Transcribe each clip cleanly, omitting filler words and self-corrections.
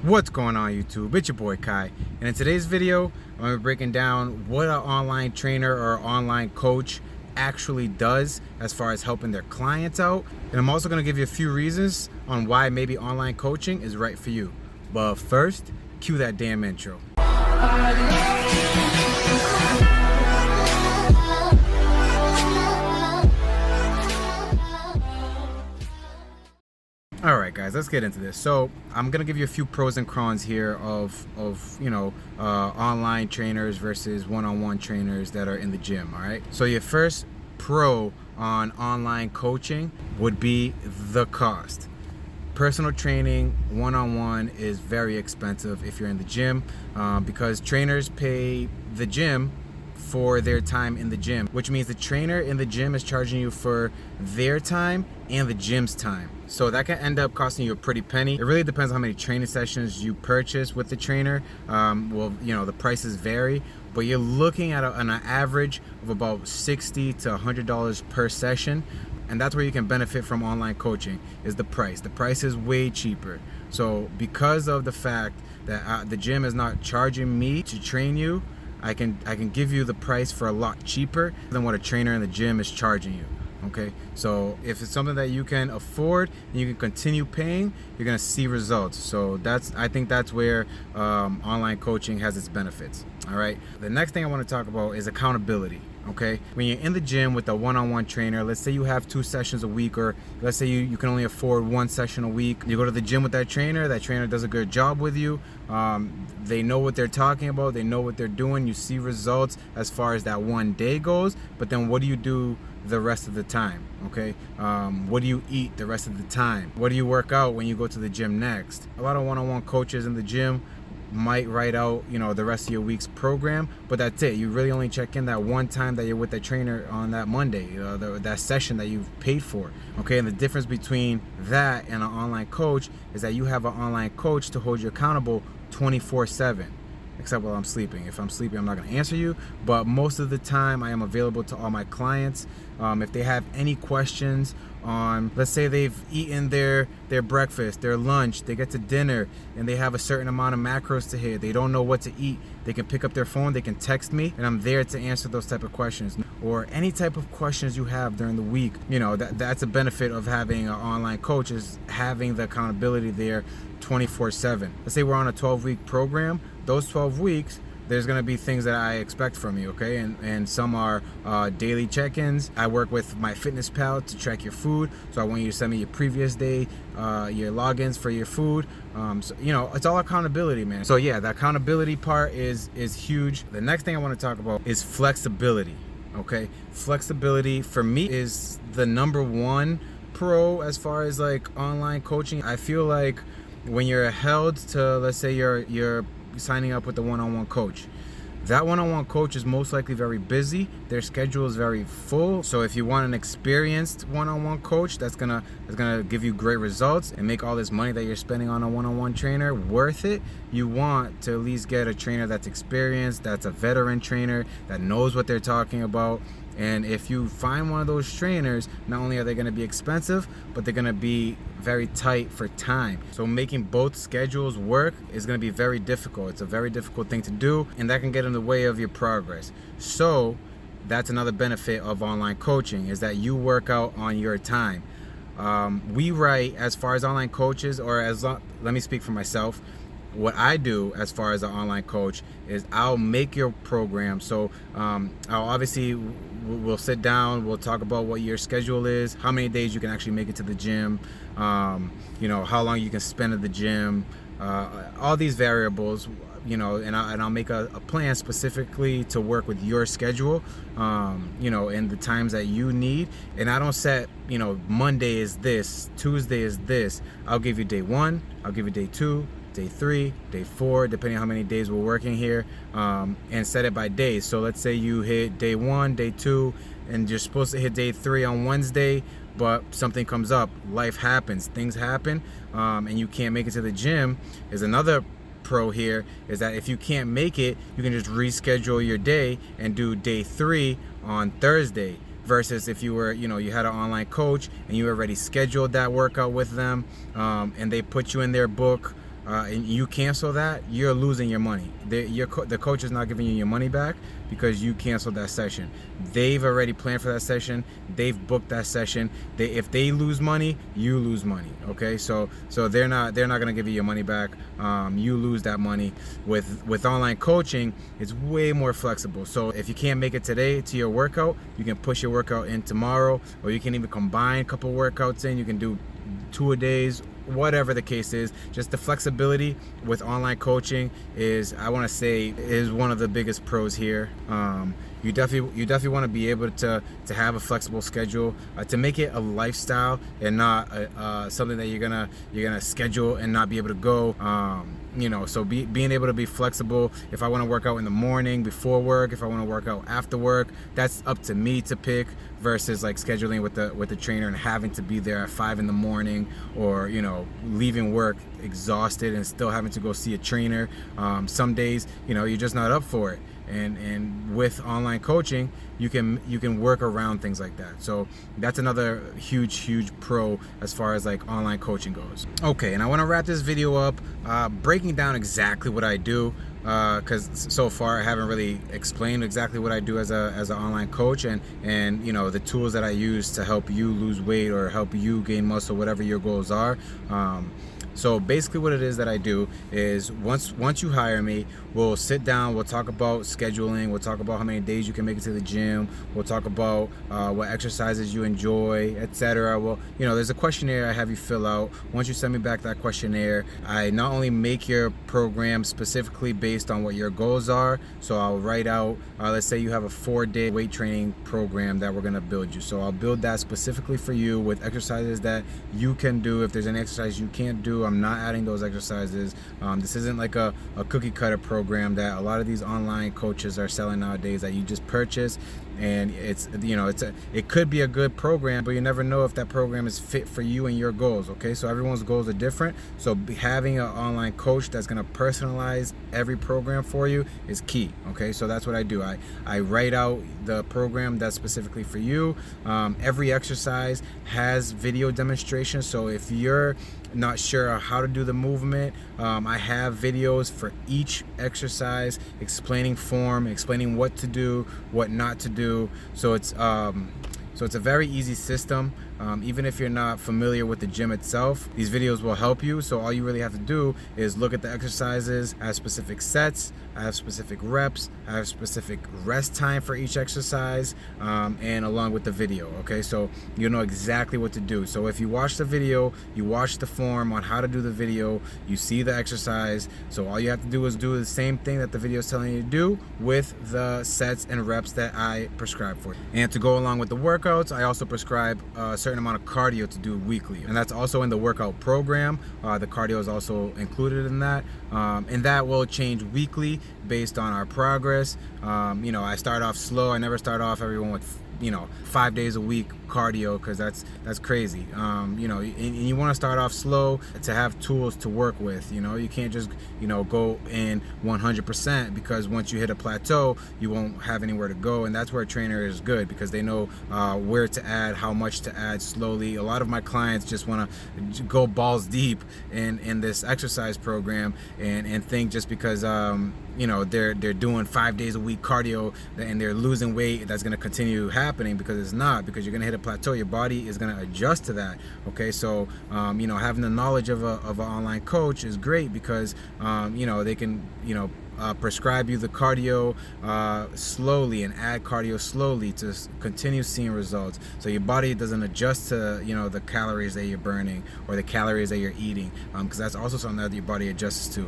What's going on YouTube? It's your boy Kai, and in today's video I'm going to be breaking down what an online trainer or online coach actually does as far as helping their clients out, and I'm also going to give you a few reasons on why maybe online coaching is right for you. But first, cue that damn intro. All right, guys, let's get into this. So I'm gonna give you a few pros and cons here of online trainers versus one-on-one trainers that are in the gym. All right. So your first pro on online coaching would be the cost. Personal training one-on-one is very expensive if you're in the gym because trainers pay the gym for their time in the gym, which means the trainer in the gym is charging you for their time and the gym's time. So that can end up costing you a pretty penny. It really depends on how many training sessions you purchase with the trainer. The prices vary, but you're looking at an average of about $60 to $100 per session. And that's where you can benefit from online coaching, is the price. The price is way cheaper. So because of the fact that the gym is not charging me to train you, I can give you the price for a lot cheaper than what a trainer in the gym is charging you. Okay, so if it's something that you can afford and you can continue paying, you're gonna see results. So I think that's where online coaching has its benefits. All right, the next thing I want to talk about is accountability. Okay, when you're in the gym with a one-on-one trainer, let's say you have 2 sessions a week, or let's say you can only afford 1 session a week. You go to the gym with that trainer does a good job with you. They know what they're talking about, they know what they're doing. You see results as far as that one day goes, but then what do you do the rest of the time? Okay, what do you eat the rest of the time? What do you work out when you go to the gym next? A lot of one-on-one coaches in the gym might write out the rest of your week's program, but that's it. You really only check in that one time that you're with the trainer on that Monday, that session that you've paid for. Okay, and the difference between that and an online coach is that you have an online coach to hold you accountable 24/7, except while I'm sleeping. If I'm sleeping, I'm not going to answer you, but most of the time I am available to all my clients. If they have any questions on, let's say they've eaten their breakfast, their lunch, they get to dinner and they have a certain amount of macros to hit, they don't know what to eat, they can pick up their phone, they can text me, and I'm there to answer those type of questions, or any type of questions you have during the week. That's a benefit of having an online coach, is having the accountability there 24/7. Let's say we're on a 12-week program. Those 12 weeks, there's going to be things that I expect from you, okay? And some are daily check-ins. I work with my Fitness Pal to track your food, so I want you to send me your previous day, your logins for your food. It's all accountability, man. So yeah, the accountability part is huge. The next thing I want to talk about is flexibility, okay? Flexibility for me is the number one pro as far as like online coaching. I feel like when you're held to, let's say you're signing up with a one-on-one coach, that one-on-one coach is most likely very busy. Their schedule is very full. So if you want an experienced one-on-one coach that's gonna give you great results and make all this money that you're spending on a one-on-one trainer worth it, you want to at least get a trainer that's experienced, that's a veteran trainer, that knows what they're talking about. And if you find one of those trainers, not only are they going to be expensive, but they're going to be very tight for time. So making both schedules work is going to be very difficult. It's a very difficult thing to do, and that can get in the way of your progress. So that's another benefit of online coaching, is that you work out on your time. We write, as far as online coaches, let me speak for myself. What I do as far as an online coach is I'll make your program. So we'll sit down, we'll talk about what your schedule is, how many days you can actually make it to the gym, how long you can spend at the gym, all these variables, and I'll make a plan specifically to work with your schedule, and the times that you need. And I don't set, Monday is this, Tuesday is this. I'll give you day 1, I'll give you day 2, day 3, day 4, depending on how many days we're working here, and set it by days. So let's say you hit day 1, day 2, and you're supposed to hit day 3 on Wednesday, but something comes up, life happens, things happen, and you can't make it to the gym. Is another pro here, is that if you can't make it, you can just reschedule your day and do day 3 on Thursday. versus if you were, you had an online coach and you already scheduled that workout with them, and they put you in their book and you cancel that, you're losing your money. The coach is not giving you your money back because you canceled that session. They've already planned for that session. They've booked that session. If they lose money, you lose money. Okay, so they're not gonna give you your money back. You lose that money. With online coaching, it's way more flexible. So if you can't make it today to your workout, you can push your workout in tomorrow, or you can even combine a couple workouts in. You can do 2-a-days, whatever the case is. Just the flexibility with online coaching is, I want to say, is one of the biggest pros here. You definitely want to be able to have a flexible schedule, to make it a lifestyle and not something that you're gonna schedule and not be able to go. So being able to be flexible. If I want to work out in the morning before work, if I want to work out after work, that's up to me to pick, versus like scheduling with the trainer and having to be there at 5 in the morning, or leaving work exhausted and still having to go see a trainer. Some days you're just not up for it. And with online coaching, you can work around things like that. So that's another huge pro as far as like online coaching goes. Okay, and I want to wrap this video up breaking down exactly what I do, because so far I haven't really explained exactly what I do as an online coach, and the tools that I use to help you lose weight or help you gain muscle, whatever your goals are. So basically what it is that I do is, once you hire me, we'll sit down, we'll talk about scheduling, we'll talk about how many days you can make it to the gym, we'll talk about what exercises you enjoy, etc. Well, there's a questionnaire I have you fill out. Once you send me back that questionnaire, I not only make your program specifically based on what your goals are, so I'll write out, let's say you have a 4-day weight training program that we're gonna build you. So I'll build that specifically for you with exercises that you can do. If there's an exercise you can't do, I'm not adding those exercises. This isn't like a cookie cutter program that a lot of these online coaches are selling nowadays, that you just purchase, and it could be a good program, but you never know if that program is fit for you and your goals. Okay, so everyone's goals are different. So having an online coach that's going to personalize every program for you is key. Okay, so that's what I do. I write out the program that's specifically for you. Every exercise has video demonstrations, so if you're not sure how to do the movement, I have videos for each exercise explaining form, explaining what to do, what not to do. So it's a very easy system. Even if you're not familiar with the gym itself, these videos will help you. So all you really have to do is look at the exercises. I have specific sets, I have specific reps, I have specific rest time for each exercise, and along with the video. Okay, so you know exactly what to do. So if you watch the video, you watch the form on how to do the video, you see the exercise, so all you have to do is do the same thing that the video is telling you to do with the sets and reps that I prescribe for you. And to go along with the workouts, I also prescribe a certain amount of cardio to do weekly, and that's also in the workout program. The cardio is also included in that, and that will change weekly based on our progress. I start off slow. I never start off everyone with 5 days a week cardio, because that's crazy. And you want to start off slow to have tools to work with. You can't just go in 100%, because once you hit a plateau, you won't have anywhere to go. And that's where a trainer is good, because they know where to add, how much to add slowly. A lot of my clients just want to go balls deep in this exercise program, and think just because they're doing 5 days a week cardio and they're losing weight, that's going to continue happening, because it's not. Because you're going to hit a plateau, your body is going to adjust to that. Okay, so having the knowledge of an online coach is great, because they can prescribe you the cardio slowly and add cardio slowly to continue seeing results, so your body doesn't adjust to the calories that you're burning or the calories that you're eating, because that's also something that your body adjusts to.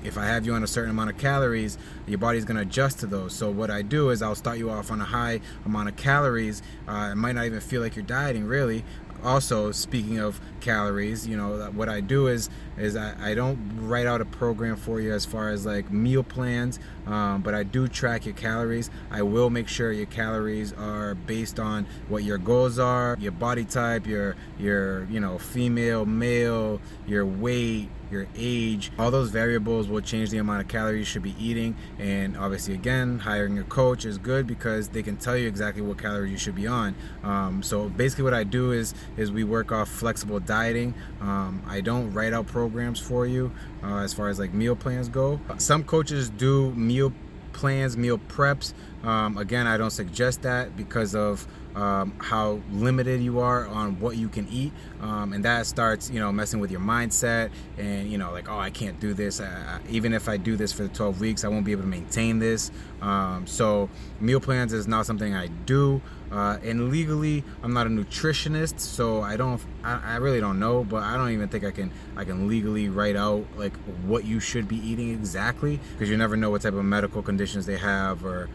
If I have you on a certain amount of calories, your body's going to adjust to those. So what I do is I'll start you off on a high amount of calories. It might not even feel like you're dieting, really. Also, speaking of calories, what I do is I don't write out a program for you as far as like meal plans, but I do track your calories. I will make sure your calories are based on what your goals are, your body type, your female, male, your weight, your age. All those variables will change the amount of calories you should be eating. And obviously, again, hiring a coach is good because they can tell you exactly what calories you should be on. So basically what I do is we work off flexible dieting. I don't write out programs for you as far as like meal plans go. Some coaches do meal plans, meal preps. Again, I don't suggest that because of how limited you are on what you can eat, and that starts messing with your mindset, and like, oh, I can't do this. Even if I do this for the 12 weeks, I won't be able to maintain this. So meal plans is not something I do, and legally I'm not a nutritionist, so I really don't know, but I don't even think I can legally write out like what you should be eating exactly, because you never know what type of medical conditions they have, or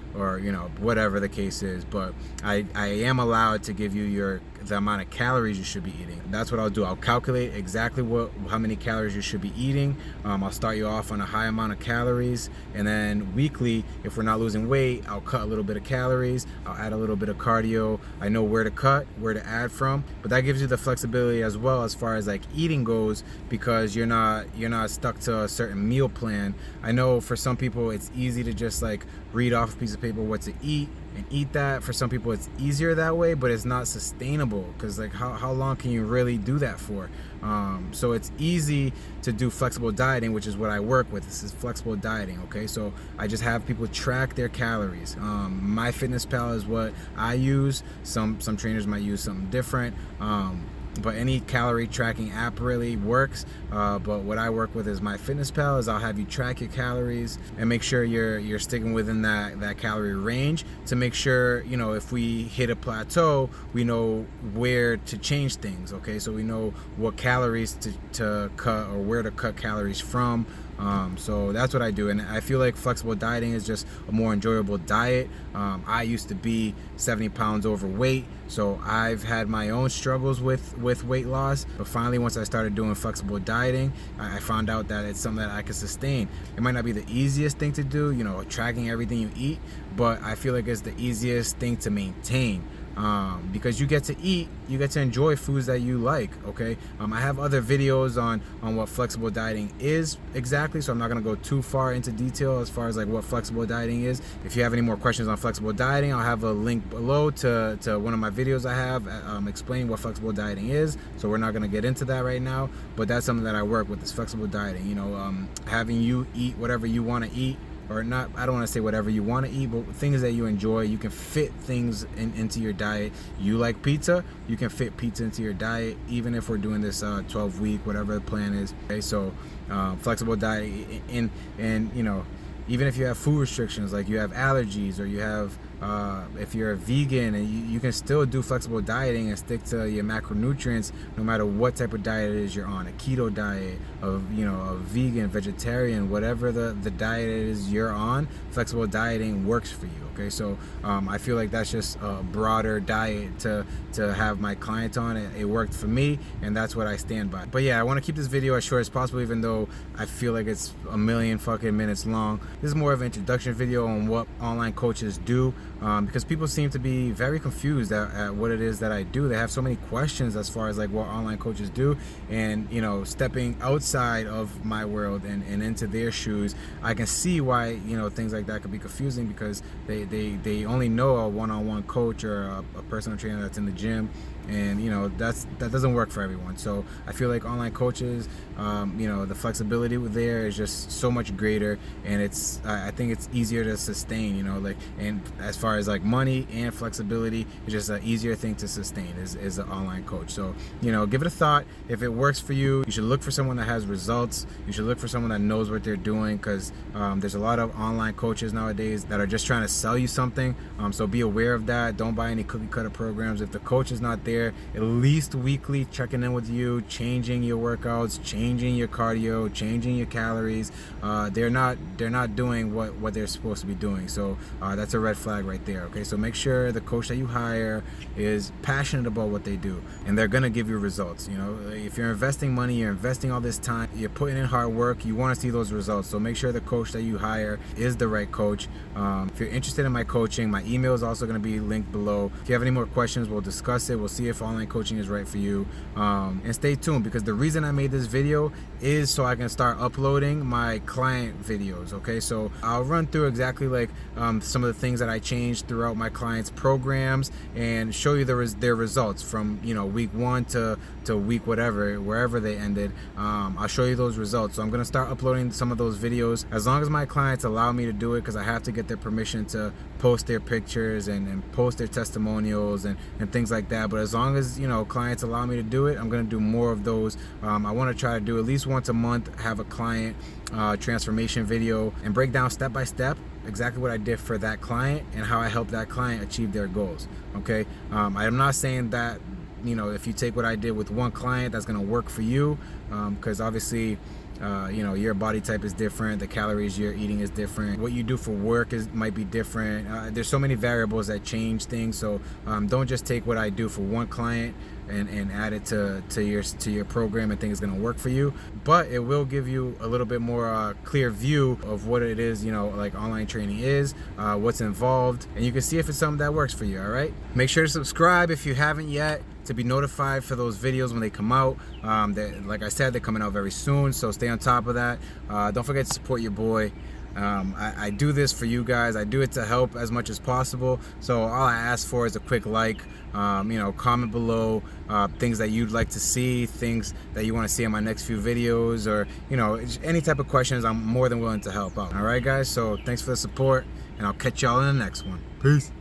whatever the case is. But I am allowed to give you the amount of calories you should be eating. That's what I'll do. I'll calculate exactly how many calories you should be eating. I'll start you off on a high amount of calories, and then weekly, if we're not losing weight, I'll cut a little bit of calories, I'll add a little bit of cardio. I know where to cut, where to add from, but that gives you the flexibility as well as far as like eating goes, because you're not stuck to a certain meal plan. I know for some people it's easy to just like read off a piece of paper what to eat and eat that. For some people it's easier that way, but it's not sustainable, because like how long can you really do that for? So it's easy to do flexible dieting, which is what I work with. This is flexible dieting. Okay, so I just have people track their calories. MyFitnessPal is what I use. Some trainers might use something different, but any calorie tracking app really works. But what I work with is MyFitnessPal. Is I'll have you track your calories and make sure you're sticking within that calorie range, to make sure if we hit a plateau, we know where to change things. Okay, so we know what calories to cut, or where to cut calories from. So that's what I do, and I feel like flexible dieting is just a more enjoyable diet. I used to be 70 pounds overweight, so I've had my own struggles with weight loss, but finally once I started doing flexible dieting, I found out that it's something that I can sustain. It might not be the easiest thing to do, tracking everything you eat, but I feel like it's the easiest thing to maintain. Because you get to eat, you get to enjoy foods that you like. Okay, I have other videos on what flexible dieting is exactly, so I'm not going to go too far into detail as far as like what flexible dieting is. If you have any more questions on flexible dieting, I'll have a link below to one of my videos I have explaining what flexible dieting is. So we're not going to get into that right now, but that's something that I work with, is flexible dieting. Having you eat whatever you want to eat, or not, I don't want to say whatever you want to eat, but things that you enjoy. You can fit things into your diet. You like pizza, you can fit pizza into your diet, even if we're doing this 12-week, whatever the plan is. Okay, so flexible diet, and even if you have food restrictions, like you have allergies, or you have if you're a vegan, and you can still do flexible dieting and stick to your macronutrients no matter what type of diet it is you're on. A keto diet, a vegan, vegetarian, whatever the diet is you're on, flexible dieting works for you. Okay, so I feel like that's just a broader diet to have my clients on. It worked for me, and that's what I stand by. But yeah, I want to keep this video as short as possible, even though I feel like it's a million fucking minutes long. This is more of an introduction video on what online coaches do, because people seem to be very confused at what it is that I do. They have so many questions as far as like what online coaches do, and stepping outside of my world and into their shoes, I can see why things like that could be confusing, because they only know a one-on-one coach or a personal trainer that's in the gym, and that doesn't work for everyone. So I feel like online coaches, the flexibility there is just so much greater, and I think it's easier to sustain, and as far as like money and flexibility, it's just an easier thing to sustain is an online coach. So give it a thought. If it works for you, you should look for someone that has results. You should look for someone that knows what they're doing, because there's a lot of online coaches nowadays that are just trying to sell you something. So be aware of that. Don't buy any cookie cutter programs. If the coach is not there, at least weekly checking in with you, changing your workouts, changing your cardio, changing your calories, they're not doing what they're supposed to be doing. So that's a red flag right there. Okay, so make sure the coach that you hire is passionate about what they do, and they're gonna give you results. If you're investing money, you're investing all this time, you're putting in hard work, you want to see those results. So make sure the coach that you hire is the right coach. If you're interested in my coaching, my email is also going to be linked below. If you have any more questions, we'll discuss it. We'll see if online coaching is right for you. And stay tuned, because the reason I made this video is so I can start uploading my client videos. Okay, so I'll run through exactly like some of the things that I changed throughout my clients' programs and show you their results from, you know, week 1 to week whatever, wherever they ended. I'll show you those results. So I'm gonna start uploading some of those videos as long as my clients allow me to do it, because I have to get their permission to post their pictures and post their testimonials and things like that. But as long as, you know, clients allow me to do it, I'm gonna do more of those. I want to try to do at least once a month, have a client transformation video and break down step by step exactly what I did for that client and how I helped that client achieve their goals. Okay, I'm not saying that, you know, if you take what I did with one client, that's gonna work for you, because obviously you know, your body type is different, the calories you're eating is different, what you do for work might be different. There's so many variables that change things. So don't just take what I do for one client and add it to your program and think it's going to work for you. But it will give you a little bit more clear view of what it is, you know, like online training is, what's involved, and you can see if it's something that works for you. All right, make sure to subscribe if you haven't yet, to be notified for those videos when they come out. Like I said, they're coming out very soon, so stay on top of that. Don't forget to support your boy. I do this for you guys. I do it to help as much as possible. So all I ask for is a quick like, you know, comment below things that you'd like to see, things that you want to see in my next few videos, or, you know, any type of questions. I'm more than willing to help out. All right, guys, so thanks for the support, and I'll catch y'all in the next one. Peace.